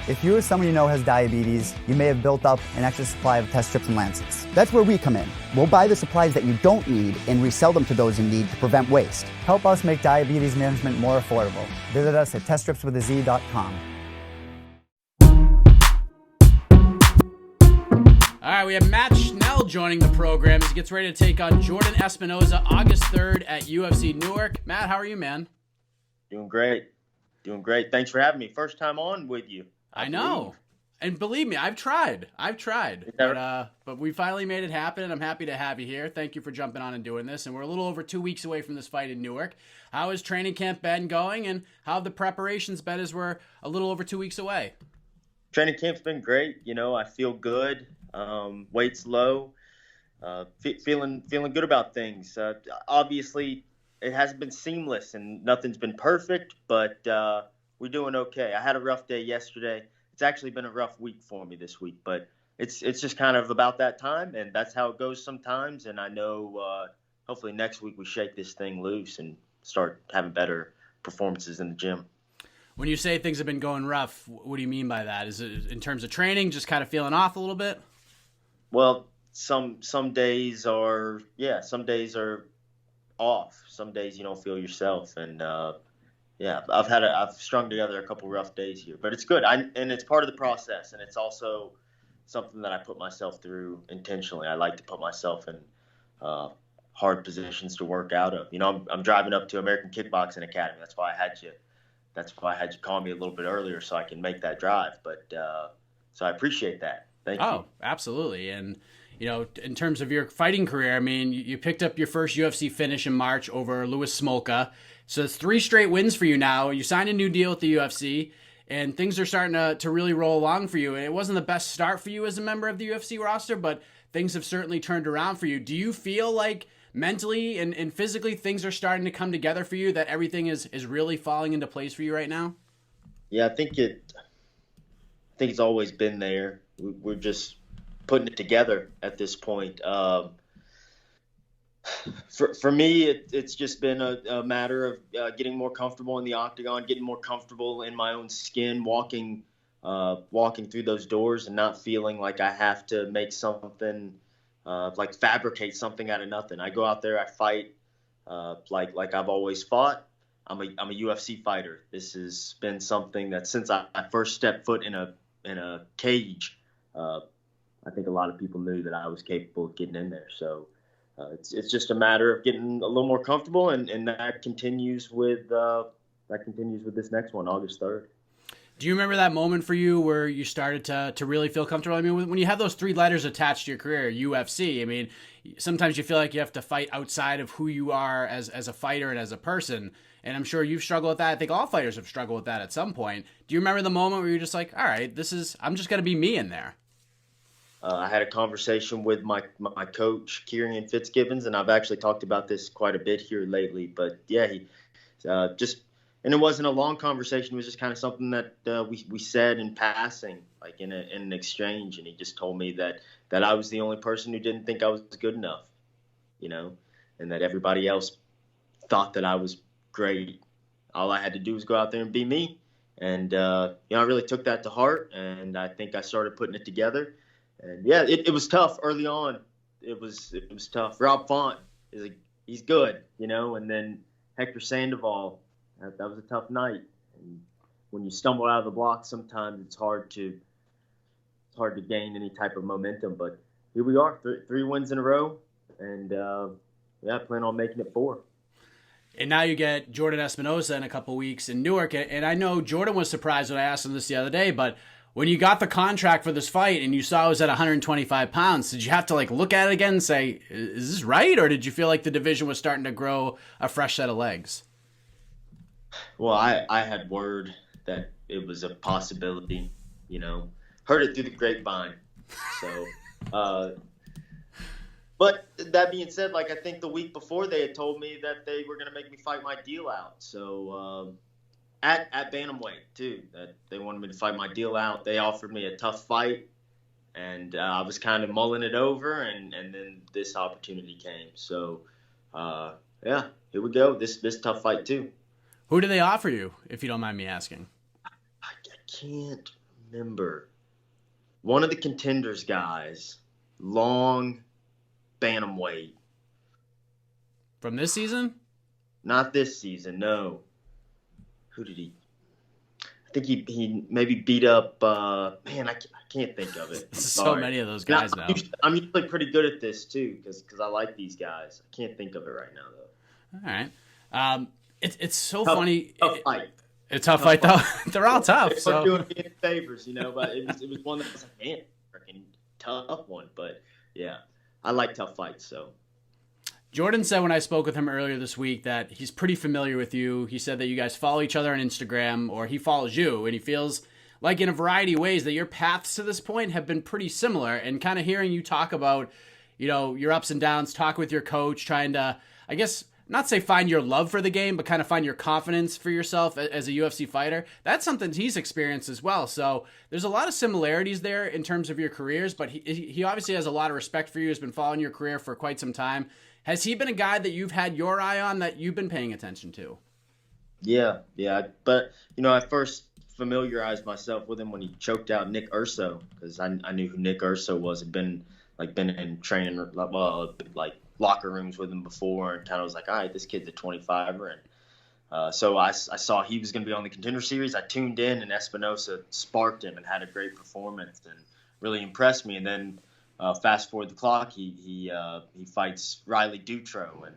If you or someone you know has diabetes, you may have built up an extra supply of test strips and lancets. That's where we come in. We'll buy the supplies that you don't need and resell them to those in need to prevent waste. Help us make diabetes management more affordable. Visit us at teststripswithaz.com. All right, we have Matt Schnell joining the program as he gets ready to take on Jordan Espinosa August 3rd at UFC Newark. Matt, how are you, man? Doing great. Thanks for having me. First time on with you. I know. And believe me, I've tried. But we finally made it happen, and I'm happy to have you here. Thank you for jumping on and doing this. And we're a little over 2 weeks away from this fight in Newark. How has training camp been going, and how have the preparations been as we're a little over 2 weeks away? Training camp's been great. I feel good. Weight's low. Feeling good about things. Obviously, it hasn't been seamless, and nothing's been perfect, but we're doing okay. I had a rough day yesterday. It's actually been a rough week for me this week, but it's just kind of about that time, and that's how it goes sometimes. And I know hopefully next week we shake this thing loose and start having better performances in the gym. When you say things have been going rough, what do you mean by that? Is it in terms of training, just kind of feeling off a little bit? Well, some days are off. Some days you don't feel yourself, and I've strung together a couple rough days here, but it's good. And it's part of the process, and it's also something that I put myself through intentionally. I like to put myself in hard positions to work out of. I'm driving up to American Kickboxing Academy. That's why I had you call me a little bit earlier so I can make that drive. But so I appreciate that. Thank you. Oh, absolutely. And in terms of your fighting career, I mean, you picked up your first UFC finish in March over Louis Smolka. So it's 3 straight wins for you now. You signed a new deal with the UFC, and things are starting to really roll along for you. And it wasn't the best start for you as a member of the UFC roster, but things have certainly turned around for you. Do you feel like mentally and physically things are starting to come together for you, that everything is really falling into place for you right now? Yeah, I think it's always been there. We're just putting it together at this point. For me, it's just been a matter of getting more comfortable in the octagon, getting more comfortable in my own skin, walking through those doors and not feeling like I have to make something, like fabricate something out of nothing. I go out there, I fight like I've always fought. I'm a UFC fighter. This has been something that since I first stepped foot in a cage, I think a lot of people knew that I was capable of getting in there. So it's just a matter of getting a little more comfortable, and that continues with this next one, August 3rd. Do you remember that moment for you where you started to really feel comfortable? I mean, when you have those 3 letters attached to your career, UFC, I mean, sometimes you feel like you have to fight outside of who you are as a fighter and as a person. And I'm sure you've struggled with that. I think all fighters have struggled with that at some point. Do you remember the moment where you're just like, all right, I'm just going to be me in there? I had a conversation with my coach, Kieran Fitzgibbons, and I've actually talked about this quite a bit here lately. But yeah, he and it wasn't a long conversation. It was just kind of something that we said in passing, like in an exchange. And he just told me that I was the only person who didn't think I was good enough, and that everybody else thought that I was great. All I had to do was go out there and be me. And I really took that to heart, and I think I started putting it together. And yeah, it was tough early on. It was tough. Rob Font he's good, and then Hector Sandoval, that was a tough night. And when you stumble out of the block, sometimes it's hard to gain any type of momentum. But here we are, 3 wins in a row, and I plan on making it 4. And now you get Jordan Espinosa in a couple weeks in Newark. And I know Jordan was surprised when I asked him this the other day, but when you got the contract for this fight and you saw it was at 125 pounds, did you have to look at it again and say, is this right? Or did you feel like the division was starting to grow a fresh set of legs? Well, I had word that it was a possibility, heard it through the grapevine. So, but that being said, I think the week before they had told me that they were going to make me fight my deal out. So, at bantamweight too, that they wanted me to fight my deal out. They offered me a tough fight, and I was kind of mulling it over, and then this opportunity came. So, here we go. This tough fight too. Who do they offer you, if you don't mind me asking? I can't remember. One of the Contenders guys, long bantamweight. From this season? Not this season, no. Who did he? I think he maybe beat up. Man, I can't think of it. So many of those guys now. I'm usually pretty good at this too because I like these guys. I can't think of it right now though. All right. It's so funny. Tough fight. A tough fight though. They're all tough. So So doing me favors, but it was one that was like, man, freaking tough one. But yeah, I like tough fights. So Jordan said when I spoke with him earlier this week that he's pretty familiar with you. He said that you guys follow each other on Instagram, or he follows you, and he feels like in a variety of ways that your paths to this point have been pretty similar. And kind of hearing you talk about, your ups and downs, talk with your coach, trying to, I guess, not say find your love for the game, but kind of find your confidence for yourself as a UFC fighter. That's something he's experienced as well. So there's a lot of similarities there in terms of your careers, but he obviously has a lot of respect for you, has been following your career for quite some time. Has he been a guy that you've had your eye on that you've been paying attention to? yeah. But I first familiarized myself with him when he choked out Nick Urso because I knew who Nick Urso was. Had been in training like locker rooms with him before, and kind of was like, all right, this kid's a 25er, and so I saw he was going to be on the Contender Series. I tuned in, and Espinosa sparked him and had a great performance and really impressed me. And then fast forward the clock, he fights Riley Dutro, and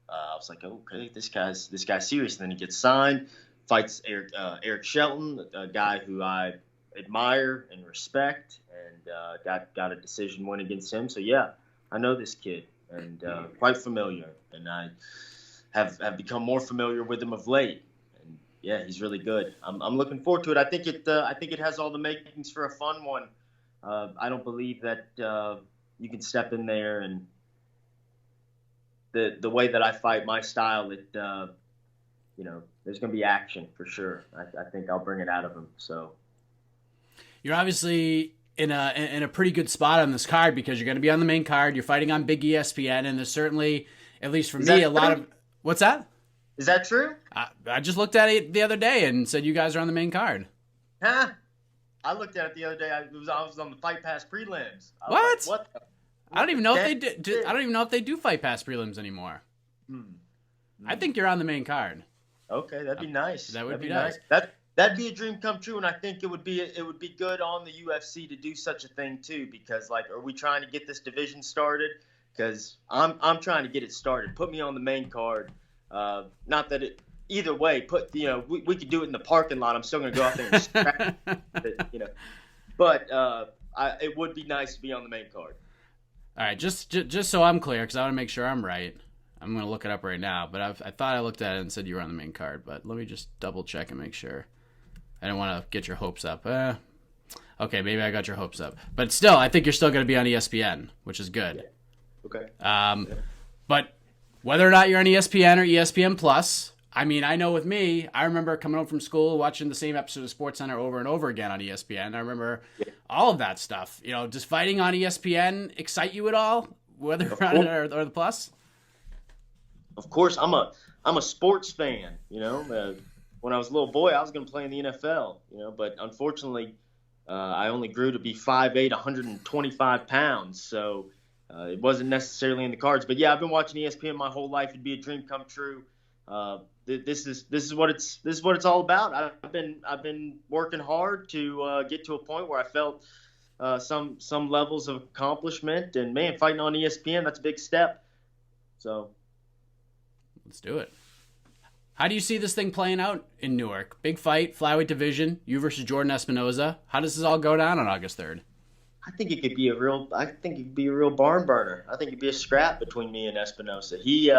I was like, okay, this guy's serious. And then he gets signed, fights Eric Shelton, a guy who I admire and respect, and got a decision win against him. So yeah, I know this kid and quite familiar, and I have become more familiar with him of late. And yeah, he's really good. I'm looking forward to it. I think it has all the makings for a fun one. I don't believe that you can step in there and the way that I fight, my style, there's going to be action for sure. I think I'll bring it out of him. So you're obviously in a pretty good spot on this card because you're going to be on the main card. You're fighting on Big ESPN, and there's certainly, at least for me, a lot of. What's that? Is that true? I just looked at it the other day and said you guys are on the main card. Huh? I looked at it the other day. I was on the Fight Pass prelims. What? Like, what? I don't even know if they do. I don't even know if they do Fight Pass prelims anymore. I think you're on the main card. Okay, that'd be nice. That'd be nice. That'd be a dream come true, and I think it would be good on the UFC to do such a thing too. Because are we trying to get this division started? Because I'm trying to get it started. Put me on the main card. Not that it. Either way, we could do it in the parking lot. I'm still going to go out there and scrap it, But it would be nice to be on the main card. All right, just so I'm clear, because I want to make sure I'm right. I'm going to look it up right now, but I thought I looked at it and said you were on the main card. But let me just double check and make sure. I don't want to get your hopes up. Okay, maybe I got your hopes up, but still, I think you're still going to be on ESPN, which is good. Okay. But whether or not you're on ESPN or ESPN Plus. I mean, I know with me, I remember coming home from school, watching the same episode of SportsCenter over and over again on ESPN. I remember all of that stuff. Does fighting on ESPN excite you at all, whether you're on it or the Plus? Of course, I'm a sports fan. When I was a little boy, I was going to play in the NFL. But unfortunately, I only grew to be 5'8", 125 pounds. So it wasn't necessarily in the cards. But yeah, I've been watching ESPN my whole life. It'd be a dream come true. This is what it's all about. I've been working hard to get to a point where I felt some levels of accomplishment, and man, fighting on ESPN, that's a big step. So let's do it. How do you see this thing playing out in Newark? Big fight, flyweight division, you versus Jordan Espinosa. How does this all go down on August 3rd? I think it could be a real barn burner. I think it'd be a scrap between me and Espinosa. He's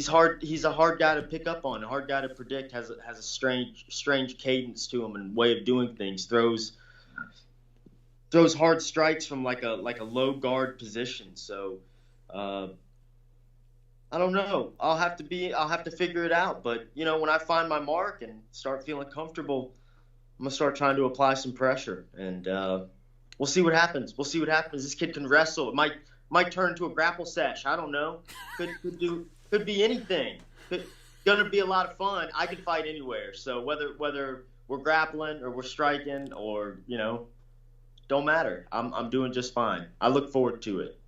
hard. He's a hard guy to pick up on, a hard guy to predict. Has a strange cadence to him and way of doing things. Throws hard strikes from like a low guard position. So I don't know. I'll have to figure it out. But when I find my mark and start feeling comfortable, I'm gonna start trying to apply some pressure, and we'll see what happens. This kid can wrestle. It might turn into a grapple sesh. I don't know. Could be anything. Gonna be a lot of fun. I can fight anywhere. So whether we're grappling or we're striking or, don't matter. I'm doing just fine. I look forward to it.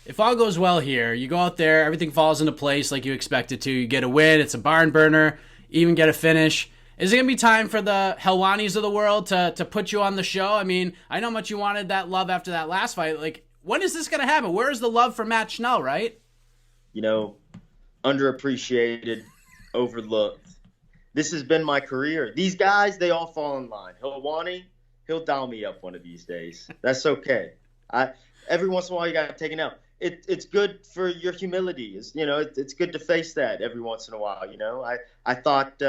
If all goes well here, you go out there, everything falls into place like you expect it to. You get a win, it's a barn burner, even get a finish. Is it going to be time for the Helwanis of the world to put you on the show? I mean, I know how much you wanted that love after that last fight. Like, when is this going to happen? Where is the love for Matt Schnell, right? Underappreciated, overlooked. This has been my career. These guys, they all fall in line. Helwani, he'll dial me up one of these days. That's okay. Every once in a while, you got to take it out. It's good for your humility. It's good to face that every once in a while. I thought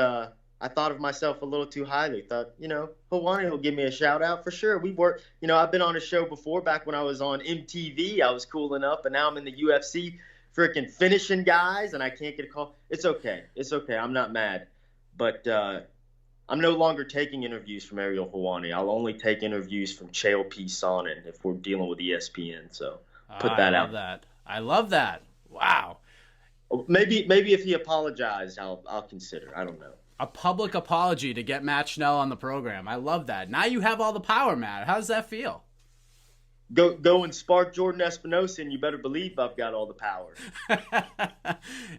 of myself a little too highly. Thought, Helwani will give me a shout out for sure. We worked. I've been on a show before back when I was on MTV. I was cooling up, and now I'm in the UFC, freaking finishing guys, and I can't get a call. It's okay. I'm not mad, but I'm no longer taking interviews from Ariel Helwani. I'll only take interviews from Chael P. Sonnen if we're dealing with ESPN. So put that out. I love that. Wow. Maybe if he apologized, I'll consider. I don't know. A public apology to get Matt Schnell on the program. I love that. Now you have all the power, Matt. How does that feel? Go and spark Jordan Espinosa, and you better believe I've got all the power.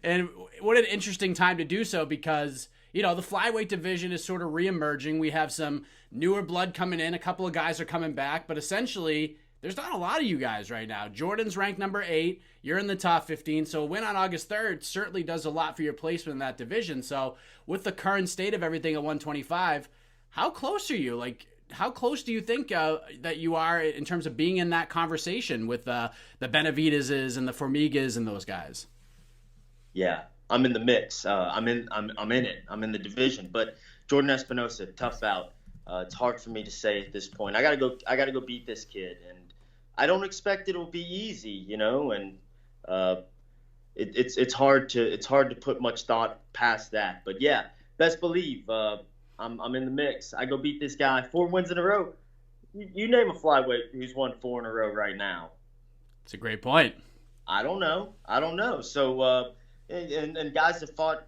And what an interesting time to do so, because the flyweight division is sort of reemerging. We have some newer blood coming in. A couple of guys are coming back, but essentially there's not a lot of you guys right now. Jordan's ranked number 8. You're in the top 15. So a win on August 3rd certainly does a lot for your placement in that division. So with the current state of everything at 125, how close are you? Like, how close do you think that you are in terms of being in that conversation with the Benavidez's and the Formigas and those guys? Yeah, I'm in the mix. I'm in it. I'm in the division. But Jordan Espinosa, tough out. It's hard for me to say at this point. I gotta go beat this kid, and I don't expect it'll be easy, And it's hard to put much thought past that. But yeah, best believe I'm in the mix. I go beat this guy. 4 wins in a row. You name a flyweight who's won 4 in a row right now. It's a great point. I don't know. So and guys have fought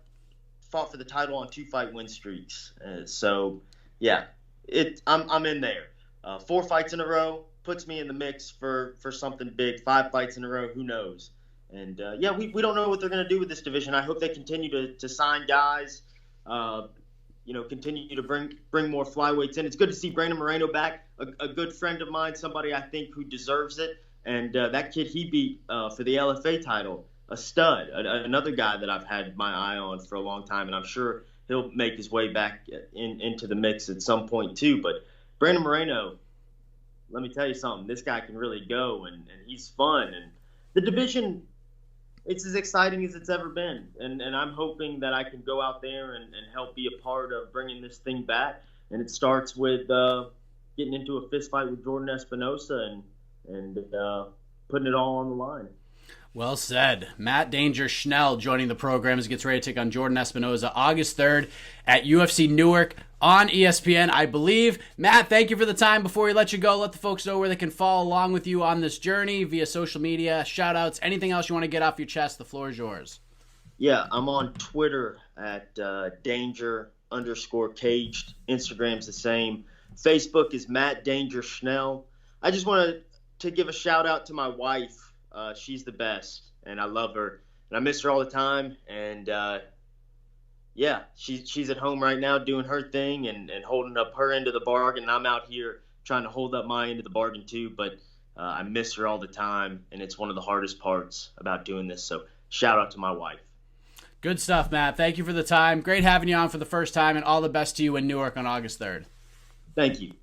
for the title on 2 fight win streaks. So yeah, I'm in there. 4 fights in a row puts me in the mix for something big. 5 fights in a row, who knows? And yeah, we don't know what they're going to do with this division. I hope they continue to sign guys. Continue to bring more flyweights in. It's good to see Brandon Moreno back, a good friend of mine, somebody I think who deserves it. And that kid he beat for the LFA title, a stud, another guy that I've had my eye on for a long time, and I'm sure he'll make his way back into the mix at some point too. But Brandon Moreno, let me tell you something. This guy can really go, and he's fun. And the division, it's as exciting as it's ever been. And I'm hoping that I can go out there and help be a part of bringing this thing back. And it starts with getting into a fist fight with Jordan Espinosa and putting it all on the line. Well said. Matt Danger Schnell joining the program as he gets ready to take on Jordan Espinosa August 3rd at UFC Newark on ESPN, I believe. Matt, thank you for the time. Before we let you go, let the folks know where they can follow along with you on this journey via social media, shout-outs, anything else you want to get off your chest. The floor is yours. Yeah, I'm on Twitter at danger_caged. Instagram's the same. Facebook is Matt Danger Schnell. I just wanted to give a shout-out to my wife. She's the best, and I love her, and I miss her all the time. And yeah, she's at home right now doing her thing and holding up her end of the bargain. And I'm out here trying to hold up my end of the bargain too. But I miss her all the time, and it's one of the hardest parts about doing this. So shout out to my wife. Good stuff, Matt. Thank you for the time. Great having you on for the first time, and all the best to you in Newark on August 3rd. Thank you.